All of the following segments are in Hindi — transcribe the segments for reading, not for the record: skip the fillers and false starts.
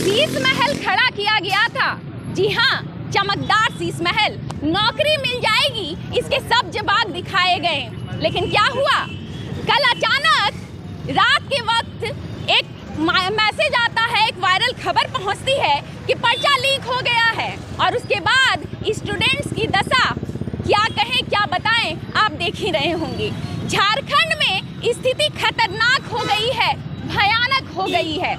शीश महल खड़ा किया गया था। जी हाँ, चमकदार शीश महल। नौकरी मिल जाएगी, इसके सब जवाब दिखाए गए। लेकिन क्या हुआ? कल अचानक रात के वक्त एक मैसेज आता है, एक वायरल खबर पहुंचती है कि पर्चा लीक हो गया है। और उसके बाद स्टूडेंट्स की दशा क्या कहें, क्या बताएं, आप देख ही रहे होंगे। झारखंड में स्थिति खतरनाक हो गई है, भयानक हो गई है।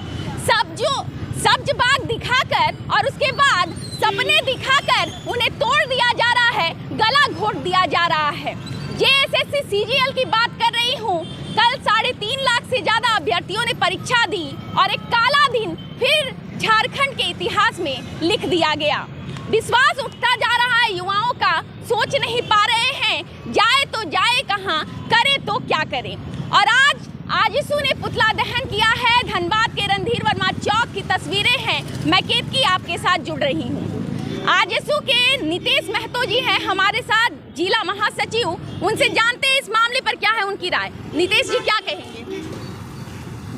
सब्ज बाग दिखाकर और उसके बाद सपने दिखाकर उन्हें तोड़ दिया जा रहा है, गला घोट दिया जा रहा है। जेएसएससी सीजीएल की बात कर रही हूँ। कल 3.5 लाख से ज़्यादा अभ्यर्थियों ने परीक्षा दी और एक काला दिन फिर झारखंड के इतिहास में लिख दिया गया। विश्वास उठता जा रहा है युवाओं का, सोच नहीं पा रहे हैं जाए तो जाए कहाँ, करे तो क्या करें। और आज आजसू ने पुतला दहन किया है। धनबाद के रणधीर वर्मा चौक की तस्वीरें हैं। मैं केतकी आपके साथ जुड़ रही हूँ। आजसू के नीतीश महतो जी हैं हमारे साथ, जिला महासचिव। उनसे जानते हैं इस मामले पर क्या है उनकी राय। नीतीश जी क्या कहेंगे?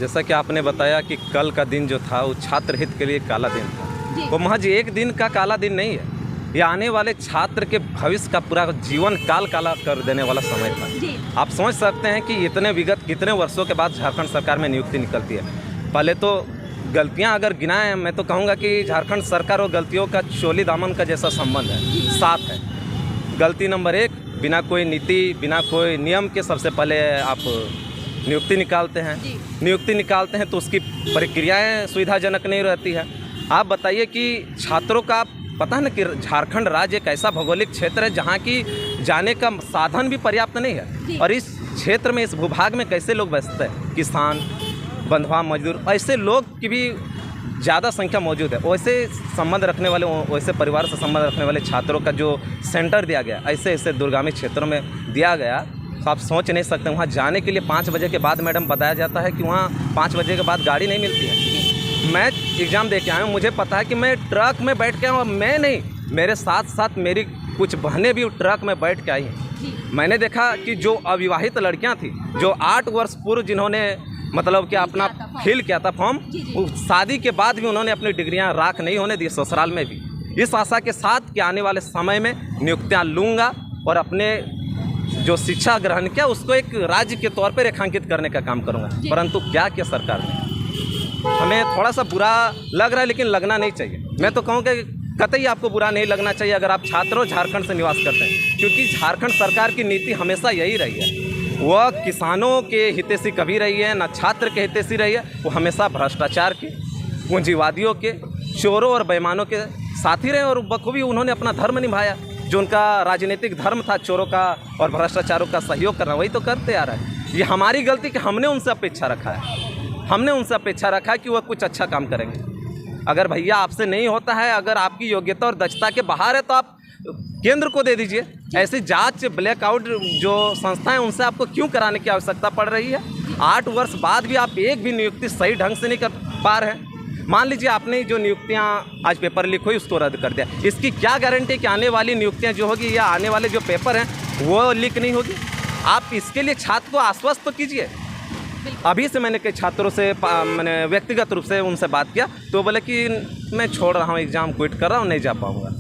जैसा कि आपने बताया कि कल का दिन जो था वो छात्र हित के लिए काला दिन था। वो महज एक दिन का काला दिन नहीं है, ये आने वाले छात्र के भविष्य का पूरा जीवन काल काला कर देने वाला समय था। आप समझ सकते हैं कि इतने विगत कितने वर्षों के बाद झारखंड सरकार में नियुक्ति निकलती है। पहले तो गलतियां अगर गिनाएं, मैं तो कहूँगा कि झारखंड सरकार और गलतियों का चोली दामन का जैसा संबंध है, साथ है। गलती नंबर 1, बिना कोई नीति, बिना कोई नियम के सबसे पहले आप नियुक्ति निकालते हैं। नियुक्ति निकालते हैं तो उसकी प्रक्रियाएं सुविधाजनक नहीं रहती है। आप बताइए कि छात्रों का पता है ना कि झारखंड राज्य एक ऐसा भौगोलिक क्षेत्र है जहाँ की जाने का साधन भी पर्याप्त नहीं है। और इस क्षेत्र में, इस भूभाग में कैसे लोग बसते हैं, किसान, बंधुआ मजदूर, ऐसे लोग की भी ज़्यादा संख्या मौजूद है। वैसे संबंध रखने वाले, वैसे परिवार से संबंध रखने वाले छात्रों का जो सेंटर दिया गया, ऐसे ऐसे दुर्गामी क्षेत्रों में दिया गया, तो आप सोच नहीं सकते। वहाँ जाने के लिए 5 बजे के बाद, मैडम बताया जाता है कि वहाँ 5 बजे के बाद गाड़ी नहीं मिलती है। मैं एग्ज़ाम दे के आया हूँ, मुझे पता है कि मैं ट्रक में बैठ के आऊँ, मैं नहीं, मेरे साथ साथ मेरी कुछ बहनें भी ट्रक में बैठ के आई हैं। मैंने देखा कि जो अविवाहित लड़कियाँ थी, जो 8 वर्ष पूर्व जिन्होंने मतलब कि अपना फिल किया था फॉर्म, शादी के बाद भी उन्होंने अपनी डिग्रियां राख नहीं होने दी, ससुराल में भी, इस आशा के साथ कि आने वाले समय में नियुक्तियां लूँगा और अपने जो शिक्षा ग्रहण किया उसको एक राज्य के तौर पर रेखांकित करने का काम करूँगा। परंतु क्या किया सरकार ने, हमें थोड़ा सा बुरा लग रहा है, लेकिन लगना नहीं चाहिए। मैं तो कहूँगा कि कतई आपको बुरा नहीं लगना चाहिए अगर आप छात्र हो, झारखंड से निवास करते हैं, क्योंकि झारखंड सरकार की नीति हमेशा यही रही है। वह किसानों के हितैषी कभी रही है, ना छात्र के हितैषी रही है। वो हमेशा भ्रष्टाचार के, पूंजीवादियों के, चोरों और बेईमानों के साथ ही रहे और बखूबी उन्होंने अपना धर्म निभाया। जो उनका राजनीतिक धर्म था, चोरों का और भ्रष्टाचारों का सहयोग करना, वही तो करते आ रहा है। ये हमारी गलती कि हमने उनसे अपेक्षा रखा है, हमने उनसे अपेक्षा रखा है कि वह कुछ अच्छा काम करेंगे। अगर भैया आपसे नहीं होता है, अगर आपकी योग्यता और दक्षता के बाहर है, तो आप केंद्र को दे दीजिए। ऐसी जांच ब्लैकआउट जो संस्थाएं, उनसे आपको क्यों कराने की आवश्यकता पड़ रही है? 8 वर्ष बाद भी आप एक भी नियुक्ति सही ढंग से नहीं कर पा रहे हैं। मान लीजिए आपने जो नियुक्तियां आज पेपर लीक हुई उसको रद्द कर दिया, इसकी क्या गारंटी कि आने वाली नियुक्तियां जो होगी या आने वाले जो पेपर हैं वो लीक नहीं होगी? आप इसके लिए छात्र को आश्वस्त तो कीजिए। अभी से मैंने कई छात्रों से, मैंने व्यक्तिगत रूप से उनसे बात किया, तो बोले कि मैं छोड़ रहा हूँ, एग्ज़ाम क्विट कर रहा हूँ, नहीं जा पाऊँगा।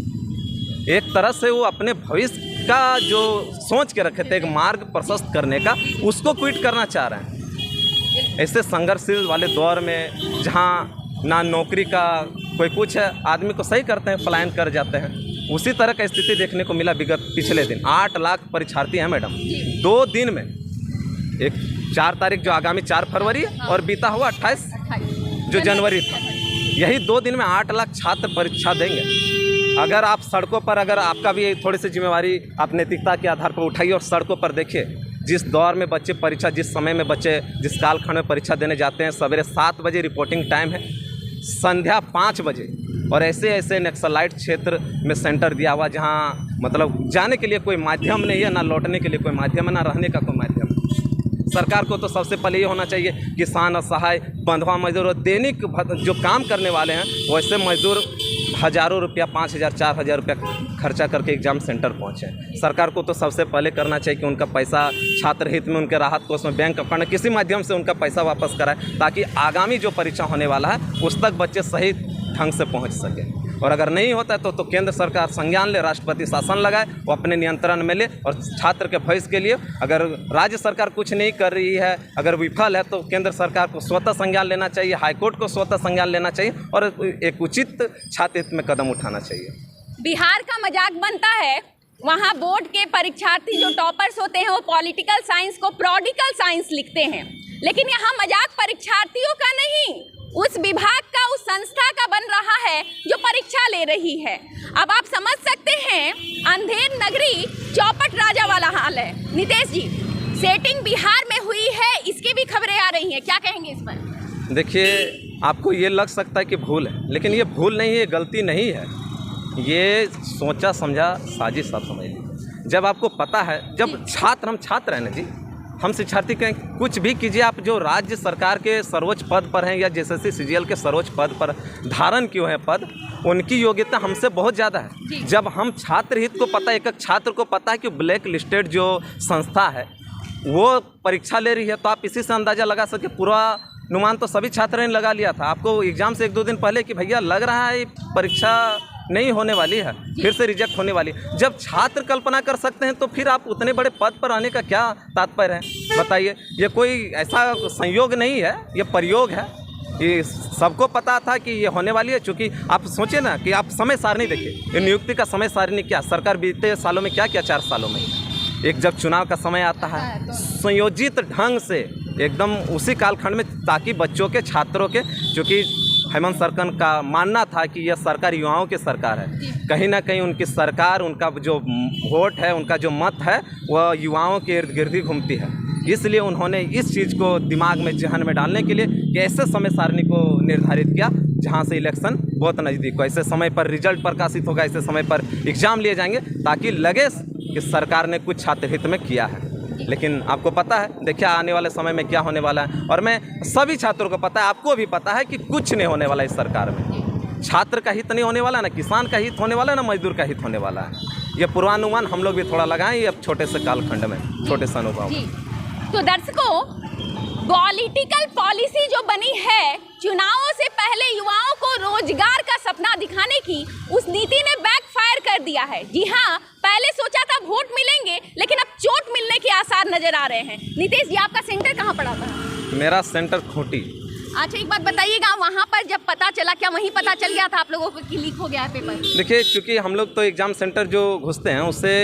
एक तरह से वो अपने भविष्य का जो सोच के रखे थे, एक मार्ग प्रशस्त करने का, उसको क्विट करना चाह रहे हैं। ऐसे संघर्षशील वाले दौर में जहाँ ना नौकरी का कोई कुछ है, आदमी को सही करते हैं, पलायन कर जाते हैं। उसी तरह का स्थिति देखने को मिला विगत पिछले दिन। 8 लाख परीक्षार्थी हैं मैडम, 2 दिन में, एक 4 तारीख जो आगामी 4 फरवरी और बीता हुआ 28 जो जनवरी था, यही 2 दिन में 8 लाख छात्र परीक्षा देंगे। अगर आप सड़कों पर, अगर आपका भी थोड़ी सी जिम्मेवारी आप नैतिकता के आधार पर उठाइए और सड़कों पर देखिए, जिस दौर में बच्चे परीक्षा, जिस समय में बच्चे जिस कालखंड में परीक्षा देने जाते हैं, सवेरे 7 बजे रिपोर्टिंग टाइम है, संध्या 5 बजे, और ऐसे ऐसे नक्सलाइट क्षेत्र में सेंटर दिया हुआ जहाँ मतलब जाने के लिए कोई माध्यम नहीं है, ना लौटने के लिए कोई माध्यम है, ना रहने का कोई माध्यम है। सरकार को तो सबसे पहले ये होना चाहिए, किसान, असहाय, बंधुआ मजदूर और दैनिक जो काम करने वाले हैं, वैसे मजदूर हज़ारों रुपया, 5,000 4,000 रुपया खर्चा करके एग्ज़ाम सेंटर पहुँचे। सरकार को तो सबसे पहले करना चाहिए कि उनका पैसा छात्र हित में, उनके राहत कोष में, बैंक अकाउंट में किसी माध्यम से उनका पैसा वापस कराए, ताकि आगामी जो परीक्षा होने वाला है उस तक बच्चे सही ढंग से पहुंच सके। और अगर नहीं होता है तो केंद्र सरकार संज्ञान ले, राष्ट्रपति शासन लगाए, वो अपने नियंत्रण में ले। और छात्र के भविष्य के लिए अगर राज्य सरकार कुछ नहीं कर रही है, अगर विफल है, तो केंद्र सरकार को स्वतः संज्ञान लेना चाहिए, हाईकोर्ट को स्वतः संज्ञान लेना चाहिए और एक उचित छात्र हित में कदम उठाना चाहिए। बिहार का मजाक बनता है, वहाँ बोर्ड के परीक्षार्थी जो टॉपर्स होते हैं वो पॉलिटिकल साइंस को प्रोडिकल साइंस लिखते हैं, लेकिन यहाँ मजाक परीक्षार्थियों का नहीं, उस विभाग का, उस संस्था का बन रहा है जो परीक्षा ले रही है। अब आप समझ सकते हैं अंधेर नगरी चौपट राजा वाला हाल है। नितेश जी, सेटिंग बिहार में हुई है, इसकी भी खबरें आ रही हैं, क्या कहेंगे इस पर? देखिए, आपको ये लग सकता है कि भूल है, लेकिन ये भूल नहीं है, गलती नहीं है, ये सोचा समझा साजिश आप समझ लीजिए। जब आपको पता है, जब छात्र, हम छात्र हैं ना जी, हम शिक्षार्थी कहें कुछ भी कीजिए, आप जो राज्य सरकार के सर्वोच्च पद पर हैं या JSSC CGL के सर्वोच्च पद पर धारण क्यों है पद, उनकी योग्यता हमसे बहुत ज़्यादा है। जब हम छात्र हित को पता है, एक एक छात्र को पता है कि ब्लैक लिस्टेड जो संस्था है वो परीक्षा ले रही है, तो आप इसी से अंदाज़ा लगा सके। पूरा अनुमान तो सभी छात्रों ने लगा लिया था, आपको एग्ज़ाम से 1-2 दिन पहले कि भैया लग रहा है परीक्षा नहीं होने वाली है, फिर से रिजेक्ट होने वाली है। जब छात्र कल्पना कर सकते हैं तो फिर आप उतने बड़े पद पर आने का क्या तात्पर्य है, बताइए। ये कोई ऐसा संयोग नहीं है, ये प्रयोग है। ये सबको पता था कि ये होने वाली है, क्योंकि आप सोचे ना कि आप समय सारणी देखिए, ये नियुक्ति का समय सारणी क्या सरकार बीते सालों में क्या किया, 4 सालों में एक जब चुनाव का समय आता है संयोजित ढंग से एकदम उसी कालखंड में, ताकि बच्चों के, छात्रों के, क्योंकि हेमंत सरकार का मानना था कि यह सरकार युवाओं की सरकार है, कहीं ना कहीं उनकी सरकार, उनका जो वोट है, उनका जो मत है, वह युवाओं के इर्द गिर्द ही घूमती है। इसलिए उन्होंने इस चीज़ को दिमाग में, जहन में डालने के लिए कि ऐसे समय सारणी को निर्धारित किया जहां से इलेक्शन बहुत नज़दीक हो, ऐसे समय पर रिजल्ट प्रकाशित होगा, ऐसे समय पर एग्ज़ाम लिए जाएंगे, ताकि लगे कि सरकार ने कुछ छात्र हित में किया है। लेकिन आपको पता है, देखिए आने वाले समय में क्या होने वाला है, और मैं सभी छात्रों को पता है, आपको भी पता है कि कुछ नहीं होने वाला इस सरकार में। छात्र का हित नहीं होने वाला, ना किसान का हित होने वाला, ना मजदूर का हित होने वाला है। ये पूर्वानुमान हम लोग भी थोड़ा लगाएं, ये अब छोटे से कालखंड में, छोटे से अनुभव। तो दर्शकों, पॉलिटिकल पॉलिसी जो बनी है चुनावों से पहले युवाओं को रोजगार का सपना दिखाने की, उस नीति ने बैकफायर कर दिया है। जी हाँ, पहले सोचा था वोट मिलेंगे, लेकिन अब चोट मिलने के आसार नजर आ रहे हैं। नितेश जी, आपका सेंटर कहाँ पड़ा था? मेरा सेंटर खूंटी। अच्छा, एक बात बताइएगा, वहाँ पर जब पता चला, क्या वहीं पता चल गया था आप लोगों को कि लीक हो गया है पेपर? देखिए, चूँकि हम लोग तो एग्ज़ाम सेंटर जो घुसते हैं, उससे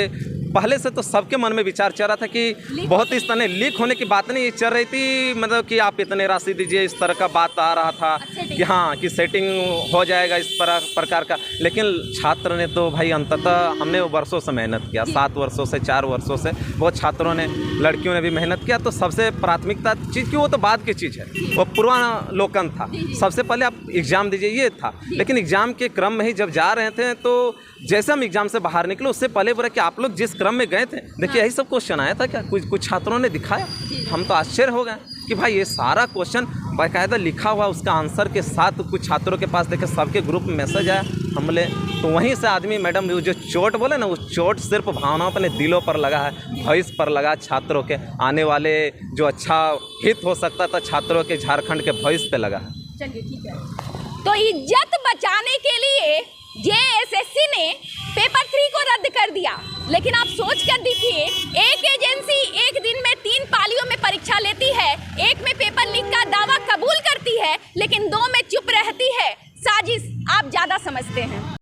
पहले से तो सबके मन में विचार चल रहा था कि बहुत इस तरह लीक होने की बात नहीं चल रही थी, मतलब कि आप इतने राशि दीजिए, इस तरह का बात आ रहा था कि हाँ, कि सेटिंग हो जाएगा इस प्रकार का। लेकिन छात्र ने तो भाई अंततः, हमने वर्षों से मेहनत किया, 7 वर्षों से, 4 वर्षों से बहुत छात्रों ने, लड़कियों ने भी मेहनत किया। तो सबसे प्राथमिकता चीज़ की, वो तो बाद की चीज़ है, वो पूर्वावलोकन था। सबसे पहले आप एग्ज़ाम दीजिए, ये था। लेकिन एग्ज़ाम के क्रम में ही जब जा रहे थे, तो जैसे हम एग्ज़ाम से बाहर निकले, उससे पहले बोला कि आप लोग जिस क्रम में गए थे, देखिए यही सब क्वेश्चन आया था क्या, कुछ छात्रों ने दिखाया। हम तो आश्चर्य हो गए कि भाई ये सारा क्वेश्चन बाकायदा लिखा हुआ, उसका आंसर के साथ कुछ छात्रों के पास, देखे सबके ग्रुप में मैसेज आया। हम बोले, तो वहीं से आदमी, मैडम जो चोट बोले ना, वो चोट सिर्फ भावनाओं पर, दिलों पर लगा है, भविष्य पर लगा, छात्रों के आने वाले जो अच्छा हित हो सकता था छात्रों के, झारखंड के भविष्य पे लगा है। चलिए ठीक है। तो इज्जत बचाने के लिए JSSC ने पेपर 3 को रद्द कर दिया। लेकिन आप सोच कर देखिए, एक एजेंसी एक दिन में 3 पालियों में परीक्षा लेती है, एक में पेपर लीक का दावा कबूल करती है, लेकिन 2 में चुप रहती है। साजिश आप ज्यादा समझते हैं।